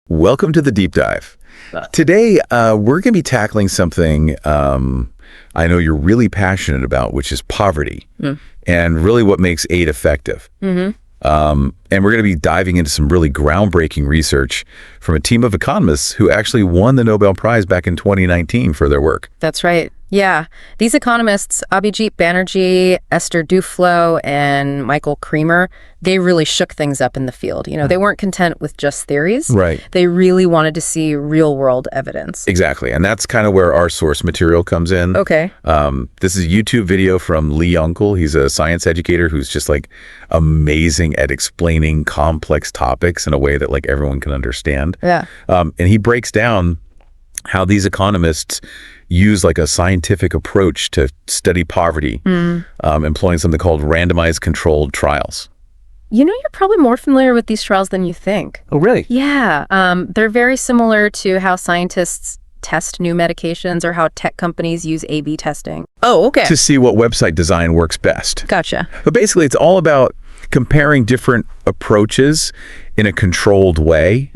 Welcome to the deep dive. Today, we're going to be tackling something I know you're really passionate about, which is poverty, and really what makes aid effective. And we're going to be diving into some really groundbreaking research from a team of economists who actually won the Nobel Prize back in 2019 for their work. That's right. Yeah. These economists, Abhijit Banerjee, Esther Duflo, and Michael Kremer, they really shook things up in the field. You know, they weren't content with just theories. Right. They really wanted to see real-world evidence. Exactly. And that's kind of where our source material comes in. Okay. This is a YouTube video from Lee Uncle. He's a science educator who's just like amazing at explaining complex topics in a way that like everyone can understand. Yeah. And he breaks down how these economists use like a scientific approach to study poverty, employing something called randomized controlled trials. You know, you're probably more familiar with these trials than you think. Oh, really? Yeah. They're very similar to how scientists test new medications or how tech companies use A/B testing. Oh, okay. To see what website design works best. Gotcha. But basically, it's all about comparing different approaches in a controlled way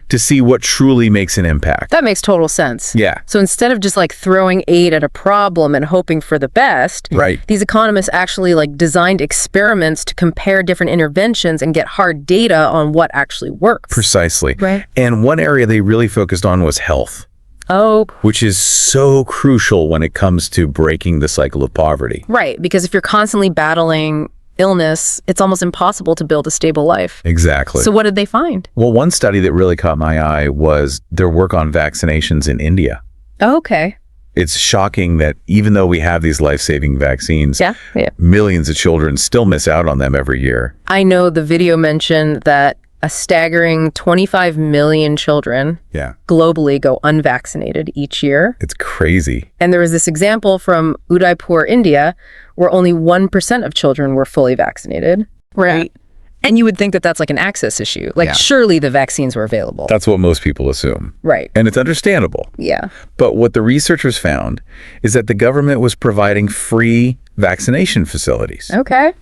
to see what truly makes an impact. That makes total sense. Yeah. So instead of just like throwing aid at a problem and hoping for the best, Right. these economists actually like designed experiments to compare different interventions and get hard data on what actually works. Precisely. Right. And one area they really focused on was health, Oh, which is so crucial when it comes to breaking the cycle of poverty. right. Because if you're constantly battling illness, it's almost impossible to build a stable life. Exactly. So what did they find? Well, one study that really caught my eye was their work on vaccinations in India. Oh, okay. It's shocking that even though we have these life-saving vaccines, Yeah. millions of children still miss out on them every year. I know the video mentioned that a staggering 25 million children Yeah, globally go unvaccinated each year. it's crazy. And there was this example from Udaipur, India, where only 1% of children were fully vaccinated. Right. And you would think that that's like an access issue. Like, Yeah. surely the vaccines were available. That's what most people assume. Right. And it's understandable. Yeah. But what the researchers found is that the government was providing free vaccination facilities. Okay.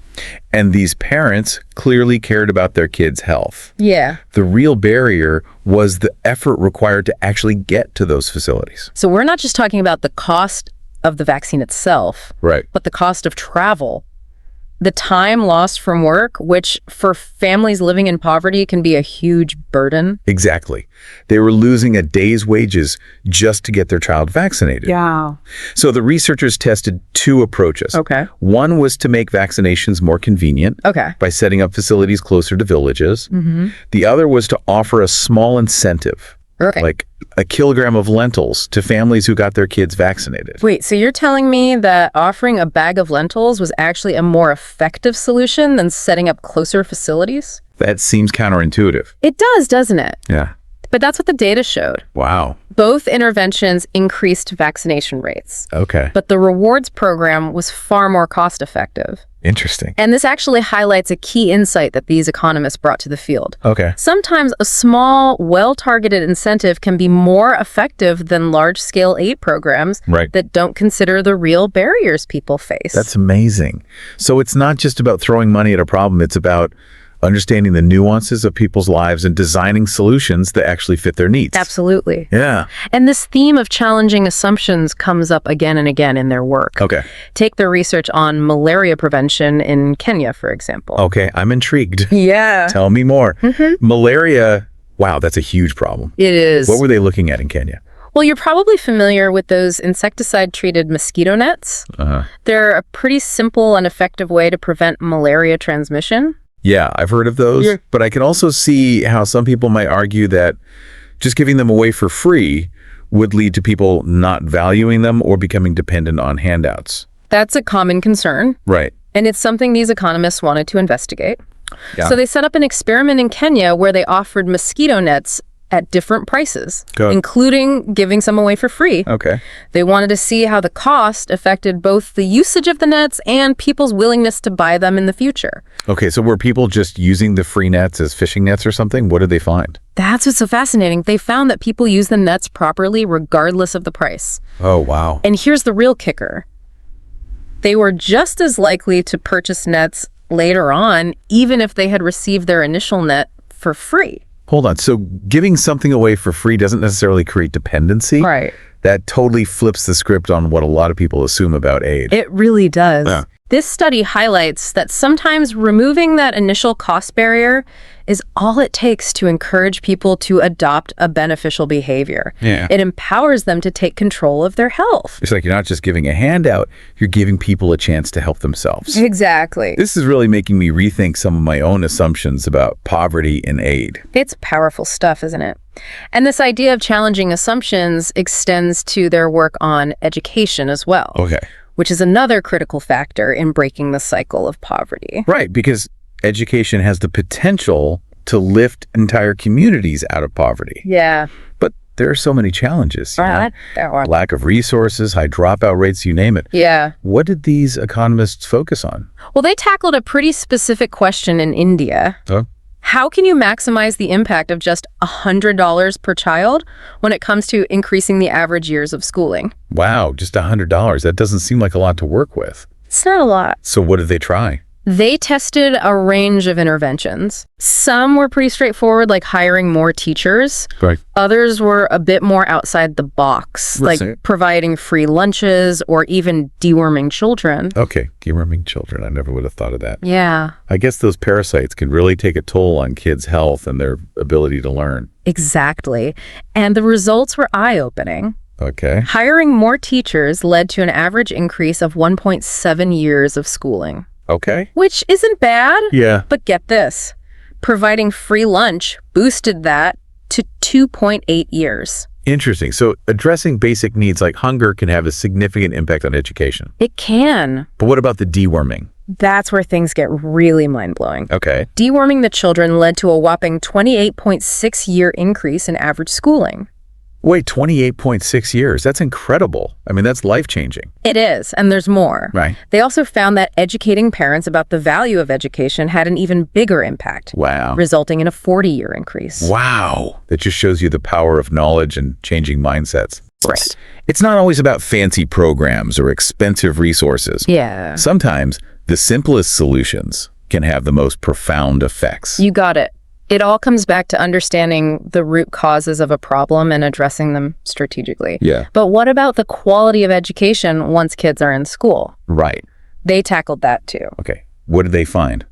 And these parents clearly cared about their kids' health. Yeah. The real barrier was the effort required to actually get to those facilities. So we're not just talking about the cost of the vaccine itself, Right. but the cost of travel. The time lost from work, which for families living in poverty can be a huge burden. Exactly. They were losing a day's wages just to get their child vaccinated. Yeah. So the researchers tested two approaches. Okay. One was to make vaccinations more convenient Okay. by setting up facilities closer to villages. The other was to offer a small incentive, Okay. like a kilogram of lentils to families who got their kids vaccinated. Wait, so you're telling me that offering a bag of lentils was actually a more effective solution than setting up closer facilities? That seems counterintuitive. It does, doesn't it? Yeah. But that's what the data showed. Wow. Both interventions increased vaccination rates, Okay. but the rewards program was far more cost effective. Interesting. And this actually highlights a key insight that these economists brought to the field. Okay. Sometimes a small, well-targeted incentive can be more effective than large-scale aid programs Right. that don't consider the real barriers people face. That's amazing. So it's not just about throwing money at a problem. It's about understanding the nuances of people's lives and designing solutions that actually fit their needs. Absolutely. Yeah. And this theme of challenging assumptions comes up again and again in their work. Okay. Take their research on malaria prevention in Kenya, for example. Okay. I'm intrigued. Yeah. Tell me more. Malaria. Wow, that's a huge problem. It is. What were they looking at in Kenya? Well, you're probably familiar with those insecticide-treated mosquito nets. They're a pretty simple and effective way to prevent malaria transmission. Yeah, I've heard of those, Yeah. but I can also see how some people might argue that just giving them away for free would lead to people not valuing them or becoming dependent on handouts. That's a common concern, Right. and it's something these economists wanted to investigate. Yeah. So they set up an experiment in Kenya where they offered mosquito nets at different prices, Good. including giving some away for free. Okay. They wanted to see how the cost affected both the usage of the nets and people's willingness to buy them in the future. Okay, so were people just using the free nets as fishing nets or something? What did they find? That's what's so fascinating. They found that people use the nets properly regardless of the price. Oh, wow. And here's the real kicker. They were just as likely to purchase nets later on, even if they had received their initial net for free. Hold on. So giving something away for free doesn't necessarily create dependency. Right. That totally flips the script on what a lot of people assume about aid. It really does. Yeah. This study highlights that sometimes removing that initial cost barrier is all it takes to encourage people to adopt a beneficial behavior. Yeah. It empowers them to take control of their health. It's like you're not just giving a handout, you're giving people a chance to help themselves. Exactly. This is really making me rethink some of my own assumptions about poverty and aid. It's powerful stuff, isn't it? And this idea of challenging assumptions extends to their work on education as well. Okay. Which is another critical factor in breaking the cycle of poverty. Right, because education has the potential to lift entire communities out of poverty. Yeah. But there are so many challenges. There are. Lack of resources, high dropout rates, you name it. Yeah. What did these economists focus on? Well, they tackled a pretty specific question in India. Oh. How can you maximize the impact of just $100 per child when it comes to increasing the average years of schooling? Wow, just $100. That doesn't seem like a lot to work with. It's not a lot. So what did they try? They tested a range of interventions. Some were pretty straightforward, like hiring more teachers. Right. Others were a bit more outside the box, like providing free lunches or even deworming children. Okay, deworming children. I never would have thought of that. Yeah. I guess those parasites can really take a toll on kids' health and their ability to learn. Exactly. And the results were eye-opening. Okay. Hiring more teachers led to an average increase of 1.7 years of schooling. Okay. Which isn't bad. Yeah. But get this, providing free lunch boosted that to 2.8 years. Interesting. So addressing basic needs like hunger can have a significant impact on education. It can. But what about the deworming? That's where things get really mind-blowing. Okay. Deworming the children led to a whopping 28.6-year increase in average schooling. Wait, 28.6 years. That's incredible. I mean, that's life-changing. It is, and there's more. Right. They also found that educating parents about the value of education had an even bigger impact. Wow. Resulting in a 40-year increase. Wow. That just shows you the power of knowledge and changing mindsets. Right. It's not always about fancy programs or expensive resources. Yeah. Sometimes the simplest solutions can have the most profound effects. You got it. It all comes back to understanding the root causes of a problem and addressing them strategically. Yeah. But what about the quality of education once kids are in school? Right. They tackled that too. Okay. What did they find?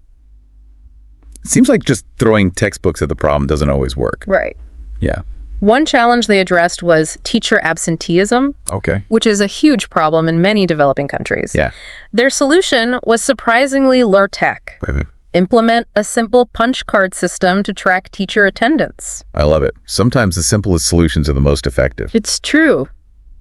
It seems like just throwing textbooks at the problem doesn't always work. Right. Yeah. One challenge they addressed was teacher absenteeism, Okay. which is a huge problem in many developing countries. Yeah. Their solution was surprisingly low-tech. Implement a simple punch card system to track teacher attendance. I love it. Sometimes the simplest solutions are the most effective. It's true.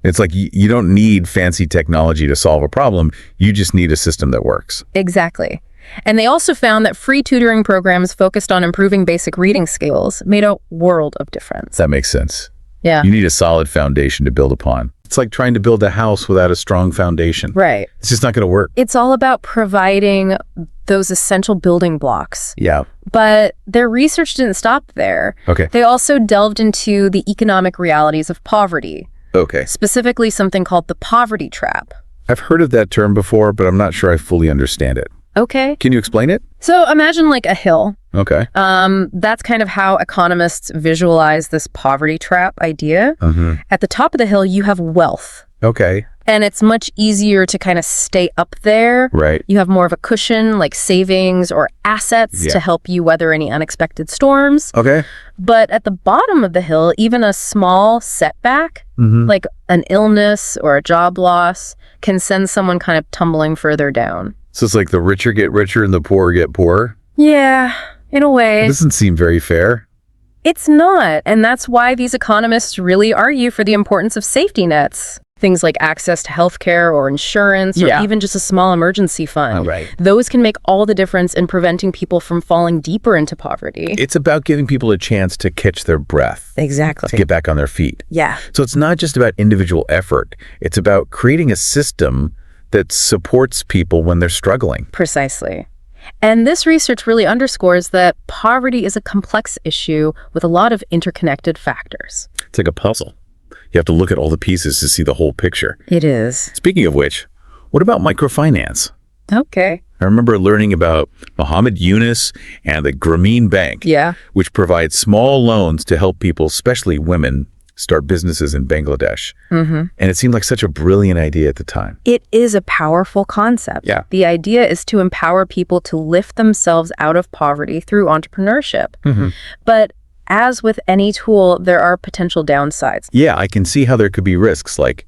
It's like you don't need fancy technology to solve a problem. You just need a system that works. Exactly. And they also found that free tutoring programs focused on improving basic reading skills made a world of difference. That makes sense. Yeah. You need a solid foundation to build upon. It's like trying to build a house without a strong foundation. Right. It's just not going to work. It's all about providing those essential building blocks. Yeah. But their research didn't stop there. Okay. They also delved into the economic realities of poverty, Okay. specifically something called the poverty trap. I've heard of that term before, but I'm not sure I fully understand it. Okay. Can you explain it? So imagine like a hill. Okay. That's kind of how economists visualize this poverty trap idea. At the top of the hill, you have wealth. Okay. And it's much easier to kind of stay up there. Right. You have more of a cushion, like savings or assets to help you weather any unexpected storms. Okay. But at the bottom of the hill, even a small setback, like an illness or a job loss, can send someone kind of tumbling further down. So it's like the richer get richer and the poorer get poorer? Yeah, in a way. It doesn't seem very fair. It's not. And that's why these economists really argue for the importance of safety nets. Things like access to healthcare or insurance or even just a small emergency fund. Right. Those can make all the difference in preventing people from falling deeper into poverty. It's about giving people a chance to catch their breath, Exactly. to get back on their feet. Yeah. So it's not just about individual effort. It's about creating a system that supports people when they're struggling. Precisely. And this research really underscores that poverty is a complex issue with a lot of interconnected factors. It's like a puzzle. You have to look at all the pieces to see the whole picture. It is. Speaking of which, what about microfinance? Okay. I remember learning about Muhammad Yunus and the Grameen Bank, Yeah. which provides small loans to help people, especially women, start businesses in Bangladesh. And it seemed like such a brilliant idea at the time. It is a powerful concept. Yeah. The idea is to empower people to lift themselves out of poverty through entrepreneurship. But as with any tool, there are potential downsides. Yeah, I can see how there could be risks, like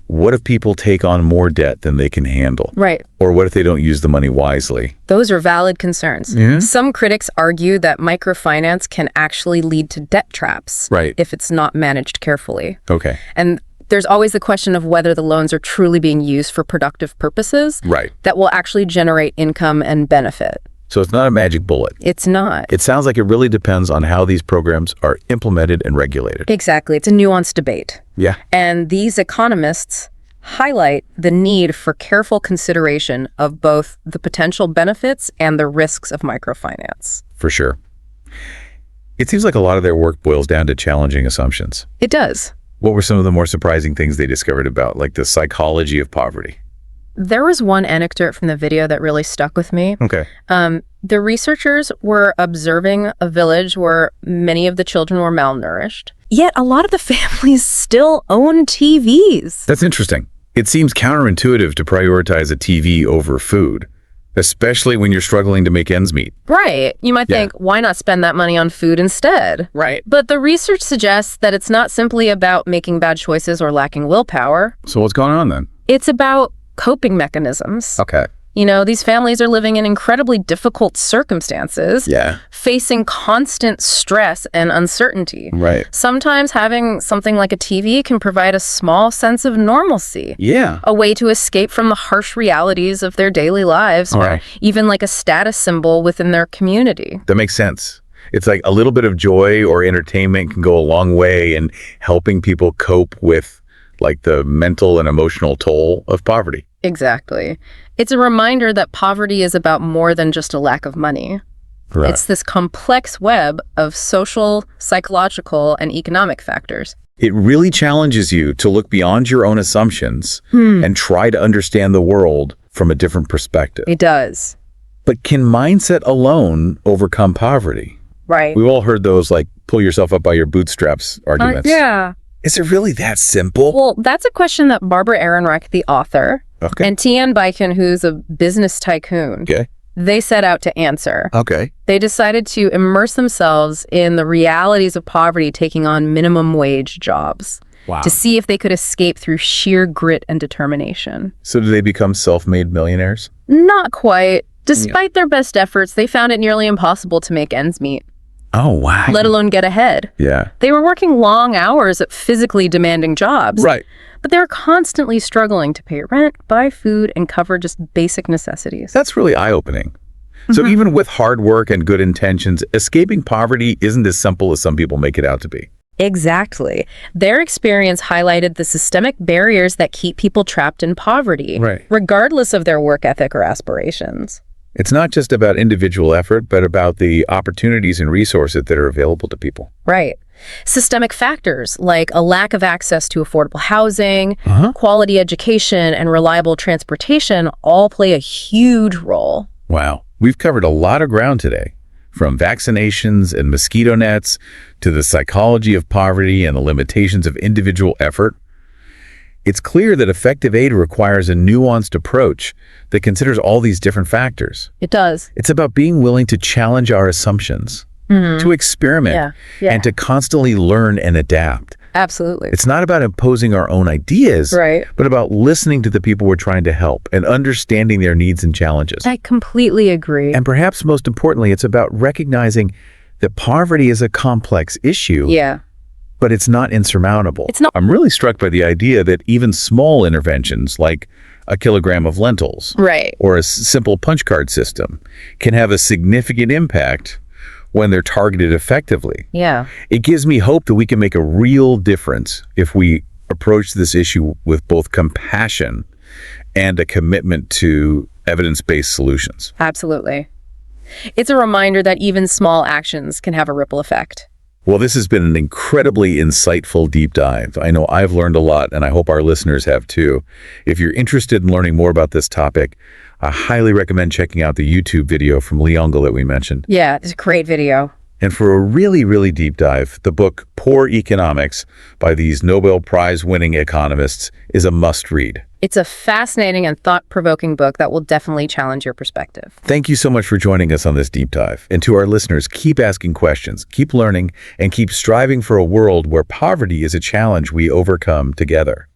what if people take on more debt than they can handle? Right. Or what if they don't use the money wisely? Those are valid concerns. Yeah. Some critics argue that microfinance can actually lead to debt traps Right. if it's not managed carefully. Okay. And there's always the question of whether the loans are truly being used for productive purposes Right. that will actually generate income and benefit. So it's not a magic bullet. It's not. It sounds like it really depends on how these programs are implemented and regulated. Exactly. It's a nuanced debate. Yeah. And these economists highlight the need for careful consideration of both the potential benefits and the risks of microfinance. For sure. It seems like a lot of their work boils down to challenging assumptions. It does. What were some of the more surprising things they discovered about, like the psychology of poverty? There was one anecdote from the video that really stuck with me. Okay. The researchers were observing a village where many of the children were malnourished, yet a lot of the families still own TVs. That's interesting. It seems counterintuitive to prioritize a TV over food, especially when you're struggling to make ends meet. Right. You might think, why not spend that money on food instead? Right. But the research suggests that it's not simply about making bad choices or lacking willpower. So what's going on then? It's about coping mechanisms. Okay. You know, these families are living in incredibly difficult circumstances, Yeah. facing constant stress and uncertainty. Right. Sometimes having something like a TV can provide a small sense of normalcy, Yeah. a way to escape from the harsh realities of their daily lives, All or right. even like a status symbol within their community. That makes sense. It's like a little bit of joy or entertainment can go a long way in helping people cope with like the mental and emotional toll of poverty. Exactly. It's a reminder that poverty is about more than just a lack of money. Right. It's this complex web of social, psychological, and economic factors. It really challenges you to look beyond your own assumptions and try to understand the world from a different perspective. It does. But can mindset alone overcome poverty? Right. We've all heard those like pull yourself up by your bootstraps arguments. Yeah. Is it really that simple? Well, that's a question that Barbara Ehrenreich, the author, Okay. and Tian Baiken, who's a business tycoon, Okay. they set out to answer. Okay. They decided to immerse themselves in the realities of poverty, taking on minimum wage jobs Wow. to see if they could escape through sheer grit and determination. So do they become self-made millionaires? Not quite. Despite their best efforts, they found it nearly impossible to make ends meet, Oh, wow. let alone get ahead. Yeah. They were working long hours at physically demanding jobs, Right. but they were constantly struggling to pay rent, buy food, and cover just basic necessities. That's really eye-opening. So even with hard work and good intentions, escaping poverty isn't as simple as some people make it out to be. Exactly. Their experience highlighted the systemic barriers that keep people trapped in poverty, Right. regardless of their work ethic or aspirations. It's not just about individual effort, but about the opportunities and resources that are available to people. Right. Systemic factors like a lack of access to affordable housing, quality education, and reliable transportation all play a huge role. Wow. We've covered a lot of ground today, from vaccinations and mosquito nets to the psychology of poverty and the limitations of individual effort. It's clear that effective aid requires a nuanced approach that considers all these different factors. It does. It's about being willing to challenge our assumptions, to experiment, Yeah. and to constantly learn and adapt. Absolutely. It's not about imposing our own ideas, Right. but about listening to the people we're trying to help and understanding their needs and challenges. I completely agree. And perhaps most importantly, it's about recognizing that poverty is a complex issue, Yeah. but it's not insurmountable. It's not. I'm really struck by the idea that even small interventions like a kilogram of lentils Right. or a simple punch card system can have a significant impact when they're targeted effectively. Yeah. It gives me hope that we can make a real difference if we approach this issue with both compassion and a commitment to evidence-based solutions. Absolutely. It's a reminder that even small actions can have a ripple effect. Well, this has been an incredibly insightful deep dive. I know I've learned a lot, and I hope our listeners have too. If you're interested in learning more about this topic, I highly recommend checking out the YouTube video from Lee Ungle that we mentioned. Yeah, it's a great video. And for a really, really deep dive, the book Poor Economics by these Nobel Prize-winning economists is a must-read. It's a fascinating and thought-provoking book that will definitely challenge your perspective. Thank you so much for joining us on this deep dive. And to our listeners, keep asking questions, keep learning, and keep striving for a world where poverty is a challenge we overcome together.